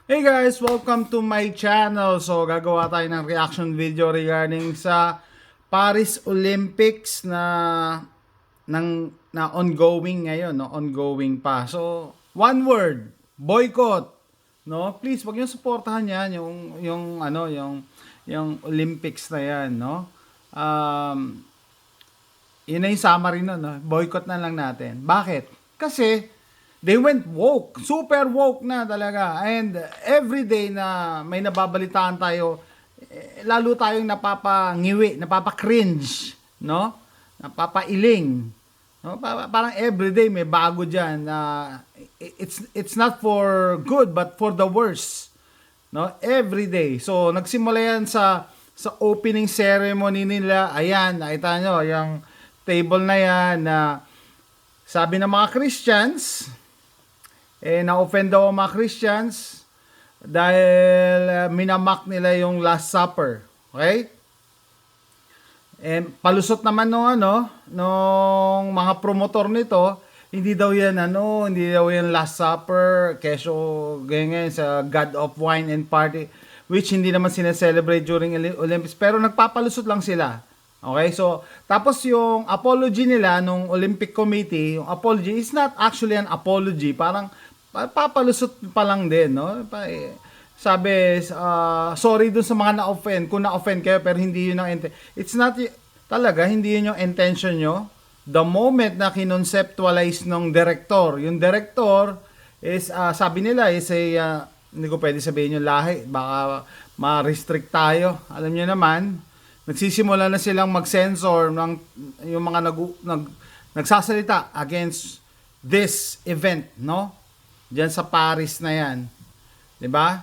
Hey guys, welcome to my channel. So gagawa tayo ng reaction video regarding sa Paris Olympics na ongoing ngayon, no? Ongoing pa. So, one word, boycott, no? Please, wag niyo suportahan 'yan yung Olympics na 'yan, no? Yun na yung summary nun, no? Boycott na lang natin. Bakit? Kasi they went woke. Super woke na talaga. And every day na may nababalitaan tayo, lalo tayong napapangiwi, napapakringe, no? Napapailing. No? Parang everyday may bago dyan. It's not for good, but for the worse. No? Every day. So, nagsimula yan sa opening ceremony nila. Ayan, nakita nyo, yung table na yan na sabi ng mga Christians, na-offend daw ang mga Christians dahil minamak nila yung Last Supper. Okay? Palusot naman nung mga promotor nito, hindi daw yan Last Supper, keso ganyan sa God of Wine and Party, which hindi naman sineselebrate during Olympics, pero nagpapalusot lang sila. Okay, so tapos yung apology nila nung Olympic Committee, yung apology is not actually an apology, parang papalusot pa lang din, no? Sabi, sorry dun sa mga na-offend, kung na-offend kayo pero hindi yun ang it's not talaga, hindi yun yung intention nyo. The moment na kinonceptualize ng director, yung director is, sabi nila is hindi ko pwede sabihin yung lahi, baka ma-restrict tayo. Alam nyo naman, nagsisimula na silang mag-censor ng yung mga nagsasalita against this event, no? Diyan sa Paris na 'yan. 'Di ba?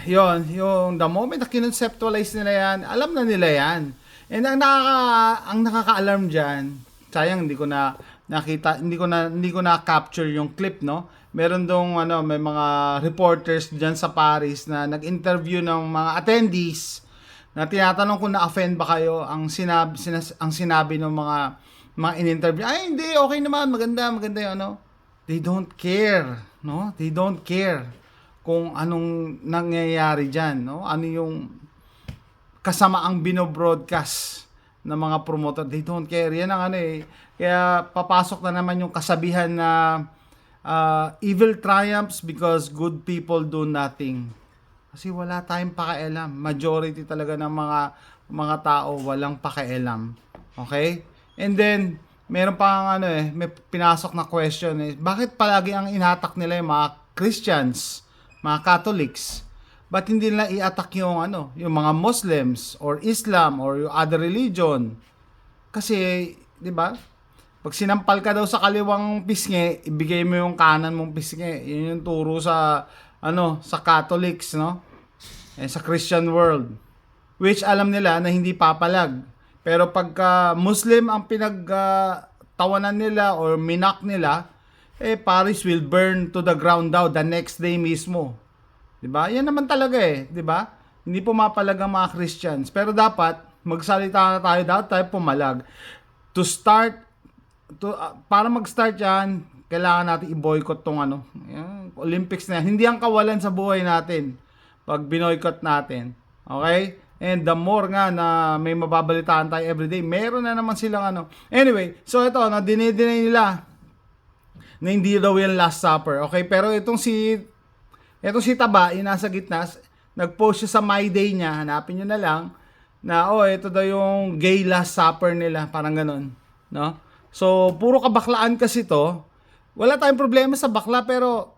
Yung the moment na kinonceptualize nila 'yan, alam na nila 'yan. And ang nakaka-alarm diyan, sayang hindi ko na nakita, hindi ko na capture yung clip, no? Meron dong may mga reporters diyan sa Paris na nag-interview ng mga attendees na tinatanong kung na-offend ba kayo. Ang sinabi ng mga in-interview, ay hindi, okay naman, maganda yung they don't care, no? They don't care kung anong nangyayari diyan, no? Ano yung kasamaang binobroadcast ng mga promoter. They don't care. Yan ang kaya papasok na naman yung kasabihan na evil triumphs because good people do nothing. Kasi wala tayong pakialam. Majority talaga ng mga tao walang pakialam. Okay? And then meron pa may pinasok na question bakit palagi ang inatak nila yung mga Christians, mga Catholics? Ba't hindi nila i-attack yung yung mga Muslims or Islam or yung other religion? Kasi, 'di ba? Pag sinampal ka daw sa kaliwang pisngi, ibigay mo yung kanan mong pisngi. Yun yung turo sa sa Catholics, no? Sa Christian world. Which alam nila na hindi papalag. Pero pagka Muslim ang pinagtawanan nila or minak nila, Paris will burn to the ground daw the next day mismo. 'Di ba? Yan naman talaga 'di ba? Hindi pumapalag ang mga Christians. Pero dapat magsalita na tayo pumalag. Para mag-start 'yan, kailangan natin i-boycott tong Olympics na yan. Hindi ang kawalan sa buhay natin pag binoycott natin. Okay? And the more nga na may mababalitaan tayo everyday, meron na naman silang Anyway, so ito, dinideny nila na hindi daw yung Last Supper. Okay, pero itong si Taba, yung nasa gitna, nag-post siya sa My Day niya, hanapin nyo na lang, na ito daw yung gay Last Supper nila, parang ganun. No? So, puro kabaklaan kasi to. Wala tayong problema sa bakla, pero,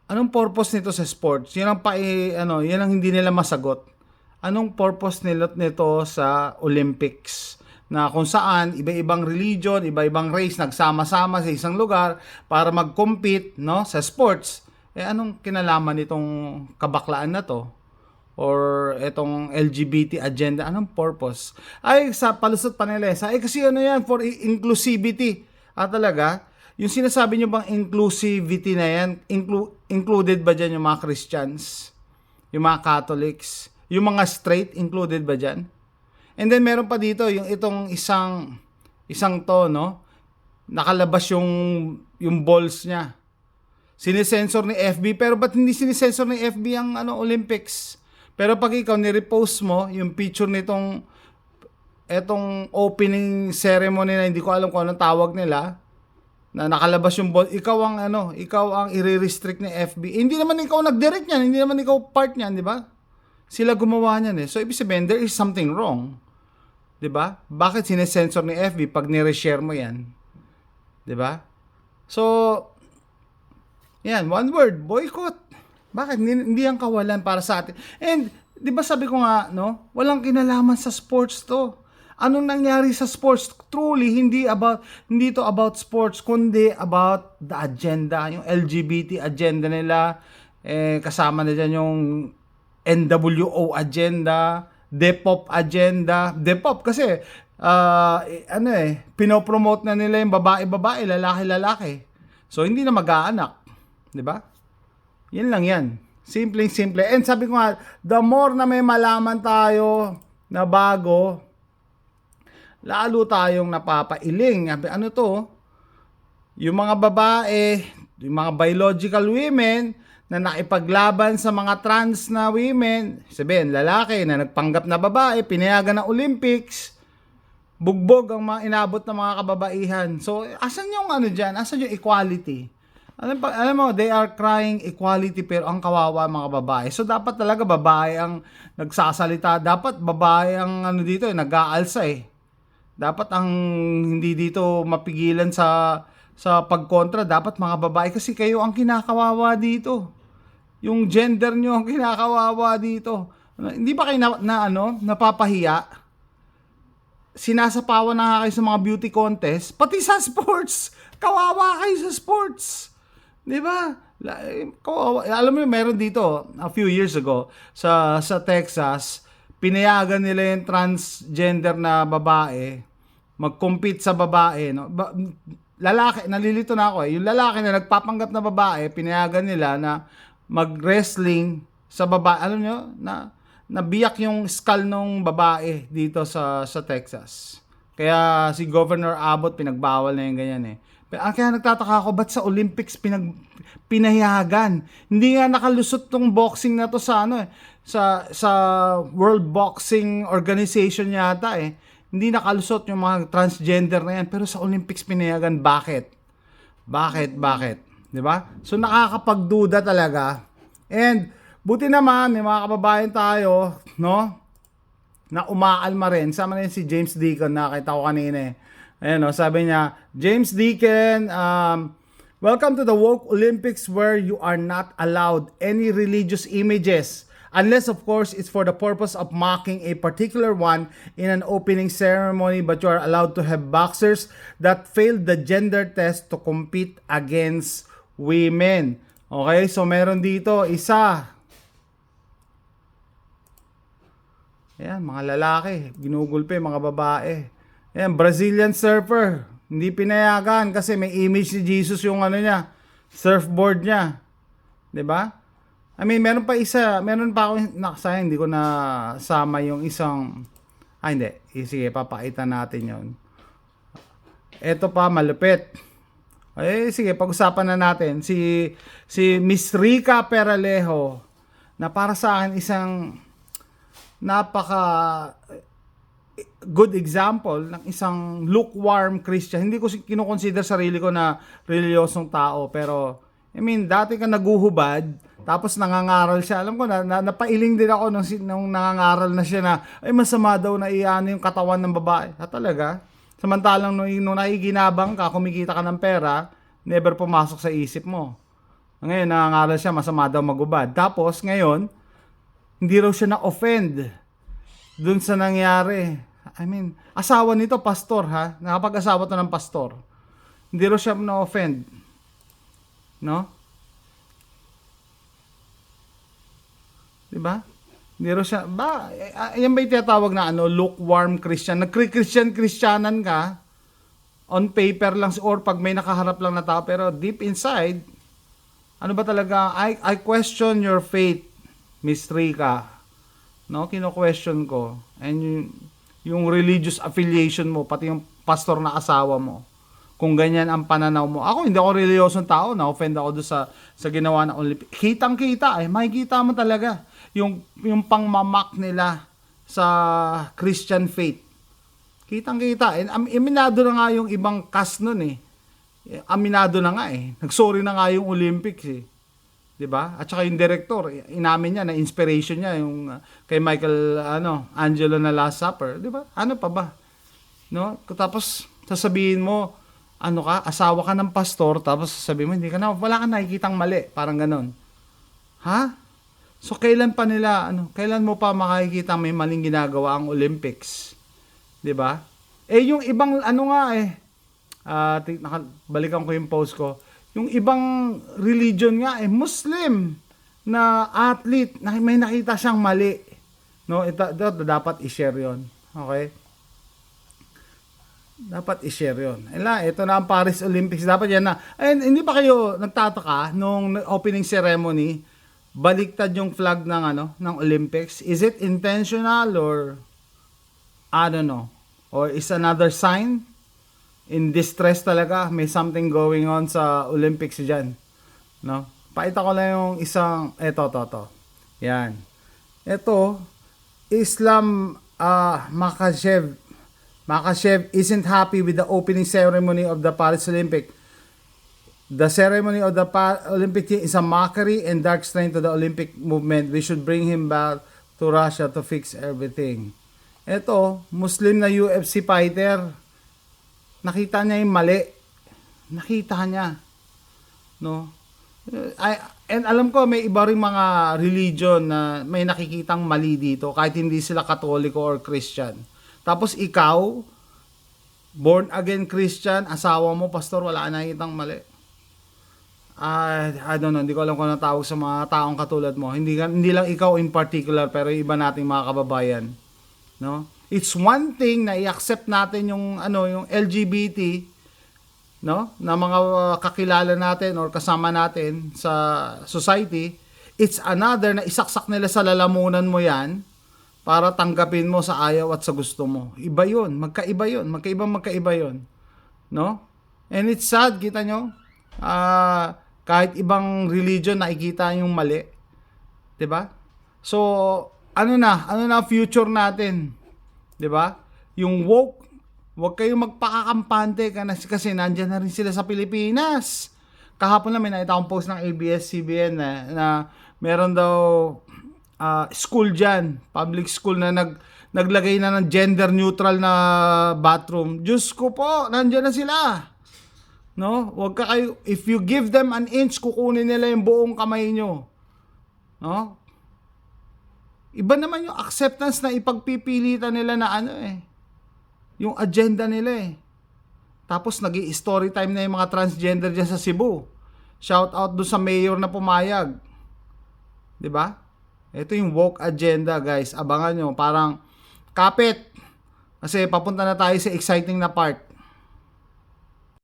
anong purpose nito sa sports? Yan ang hindi nila masagot. Anong purpose nito sa Olympics? Na kung saan iba-ibang religion, iba-ibang race nagsama-sama sa isang lugar para mag-compete, no, sa sports. Anong kinalaman nitong kabaklaan na to? Or itong LGBT agenda, anong purpose? Sa palusot pa nila, kasi yan for inclusivity. Talaga, yung sinasabi nyo bang inclusivity na yan, included ba dyan yung mga Christians? Yung mga Catholics? Yung mga straight, included ba dyan? And then meron pa dito, yung itong isang to, no? Nakalabas yung balls niya. Sinesensor ni FB, pero ba't hindi sinesensor ni FB ang Olympics? Pero pag ikaw ni-repost mo yung picture nitong etong opening ceremony na hindi ko alam kung anong tawag nila, na nakalabas yung ball, ikaw ang i-restrict ni FB. Hindi naman ikaw nag-direct niyan, hindi naman ikaw part niyan, di ba? Sila gumawa niyan eh. So ibig sabihin, there is something wrong. Di ba? Bakit sinesensor ni FB pag ni-reshare mo yan? Di ba? So, yan, one word, boycott. Bakit? Hindi ang kawalan para sa atin. And, di ba sabi ko nga, no? Walang kinalaman sa sports to. Anong nangyari sa sports? Truly, hindi to about sports, kundi about the agenda, yung LGBT agenda nila. Kasama na dyan yung NWO agenda, Depop agenda. Depop kasi, pinopromote na nila yung babae-babae, lalaki-lalaki. So, hindi na mag-aanak. Di ba? Yan lang yan. Simple. And sabi ko nga, the more na may malaman tayo na bago, lalo tayong napapailing. Ano to? Yung mga babae, yung mga biological women na nakipaglaban sa mga trans na women, sabihin, lalaki na nagpanggap na babae, pinayagan ng Olympics, bugbog ang mga inabot ng mga kababaihan. So, asan yung dyan? Asan yung equality? Alam mo, they are crying equality pero ang kawawa mga babae. So, dapat talaga babae ang nagsasalita. Dapat babae ang dito, nag-aalsa eh. Dapat ang hindi dito mapigilan sa pagkontra, dapat mga babae kasi kayo ang kinakawawa dito. Yung gender nyo ang kinakawawa dito. Hindi ba kayo napapahiya? Sinasapawan na nga kayo sa mga beauty contest, pati sa sports. Kawawa kayo sa sports. 'Di ba? Alam mo, meron dito a few years ago sa Texas, pinayagan nila yung transgender na babae mag-compete sa babae, no? Lalaki, nalilito na ako eh. Yung lalaki na nagpapanggap na babae, pinayagan nila na mag-wrestling sa babae. Alam nyo, nabiyak yung skull ng babae dito sa Texas. Kaya si Governor Abbott pinagbawal na yung ganyan eh. Kaya nagtataka ako, ba't sa Olympics pinayagan? Hindi nga nakalusot tong boxing na to sa sa World Boxing Organization yata eh. Hindi nakalusot yung mga transgender na yan, pero sa Olympics pinayagan. Bakit? 'Di ba? So nakakapagduda talaga. And buti naman may mga kababayan tayo, no? Na umaalma rin. Sama na si James Deacon, nakita ko kanina eh. Ayan, no, sabi niya, James Deacon, welcome to the Woke Olympics where you are not allowed any religious images. Unless, of course, it's for the purpose of mocking a particular one in an opening ceremony, but you are allowed to have boxers that failed the gender test to compete against women. Okay, so meron dito, isa. Ayan, mga lalaki, ginugulpe, mga babae. Ayan, Brazilian surfer. Hindi pinayagan kasi may image ni Jesus yung niya, surfboard niya. 'Di ba? I mean, meron pa ako, sayang hindi ko na sama yung isang, hindi. Sige, papakita natin yon. Ito pa, malupit. Sige, pag-usapan na natin. Si Miss Rica Peralejo, na para sa akin isang napaka good example ng isang lukewarm Christian. Hindi ko kinoconsider sarili ko na reliyosong tao, pero I mean, dati ka naguhubad, tapos nangangaral siya. Alam ko napailing din ako nung nangangaral na siya na ay masama daw na iano yung katawan ng babae. Talaga? Samantalang nung nakikinabang ka, kumikita ka ng pera, never pumasok sa isip mo. Ngayon nangangaral siya, masama daw magubad. Tapos ngayon, hindi raw siya na-offend dun sa nangyari. I mean, asawa nito, pastor ha? Nakapag-asawa to ng pastor. Hindi raw siya na-offend. No? Diba? Hindi raw siya, yan ba yung tinatawag na lukewarm Christian? Nag-Christian-Christianan ka, on paper lang, or pag may nakaharap lang na tao, pero deep inside, ano ba talaga, I question your faith, Miss Rica. No, kino-question ko. And yung religious affiliation mo, pati yung pastor na asawa mo. kung ganyan ang pananaw mo. Ako, hindi ako reliyosong tao, na-offend ako doon sa ginawa ng Olympic. Kitang-kita makikita mo talaga yung pangmamak nila sa Christian faith. Kitang-kita. Aminado na nga yung ibang cast nun eh. Aminado na nga eh. Nagsorry na nga yung Olympics eh. 'Di ba? At saka yung director, inamin niya na inspiration niya yung kay Michael Angelo na Last Supper, 'di ba? Ano pa ba? No? Tapos sasabihin mo, asawa ka ng pastor, tapos sasabihin mo wala kang nakikitang mali, parang ganon. Ha? So kailan kailan mo pa makikita may maling ginagawa ang Olympics? 'Di ba? Yung ibang balikan ko yung post ko. Yung ibang religion nga Muslim na athlete, may nakita siyang mali. No, ito dapat i-share 'yon. Okay? Dapat i-share 'yon. Ito na ang Paris Olympics. Dapat yan na. Hindi ba kayo nagtataka nung opening ceremony, baliktad yung flag ng Olympics? Is it intentional or I don't know. Or is another sign? In distress talaga, may something going on sa Olympics diyan, no? Pakita ko lang yung isang to. Yan. Ito, Islam Makhachev isn't happy with the opening ceremony of the Paris Olympic. The ceremony of the Olympic is a mockery and dark stain to the Olympic movement. We should bring him back to Russia to fix everything. Ito, Muslim na UFC fighter. Nakita niya yung mali. Nakita niya. No? And alam ko may iba ring mga religion na may nakikitang mali dito kahit hindi sila Katoliko or Christian. Tapos ikaw, born again Christian, asawa mo pastor, wala na nakikitang mali. I don't know, hindi ko alam kung ano tawag sa mga taong katulad mo. Hindi lang ikaw in particular, pero iba nating mga kababayan. No? It's one thing na i-accept natin yung LGBT, no, na mga kakilala natin or kasama natin sa society. It's another na isaksak nila sa lalamunan mo yan para tanggapin mo sa ayaw at sa gusto mo. Iba yun, magkaiba yun, no? And it's sad, kita nyo, kahit ibang religion nakikita yung mali, 'di ba? So ano na future natin? 'Di ba? Yung woke, huwag kayong magpakakampante kasi nandiyan na rin sila sa Pilipinas. Kahapon lang may nakita akong post ng ABS-CBN na meron daw school diyan, public school na naglagay na ng gender neutral na bathroom. Diyos ko po, nandiyan na sila. No? Huwag kayo, if you give them an inch, kukunin nila yung buong kamay nyo. No? Iba naman yung acceptance na ipagpipilitan nila na yung agenda nila Tapos nag-i-story time na yung mga transgender dyan sa Cebu. Shout out doon sa mayor na pumayag. 'Di ba? Ito yung woke agenda, guys. Abangan nyo. Parang kapit. Kasi papunta na tayo sa exciting na part.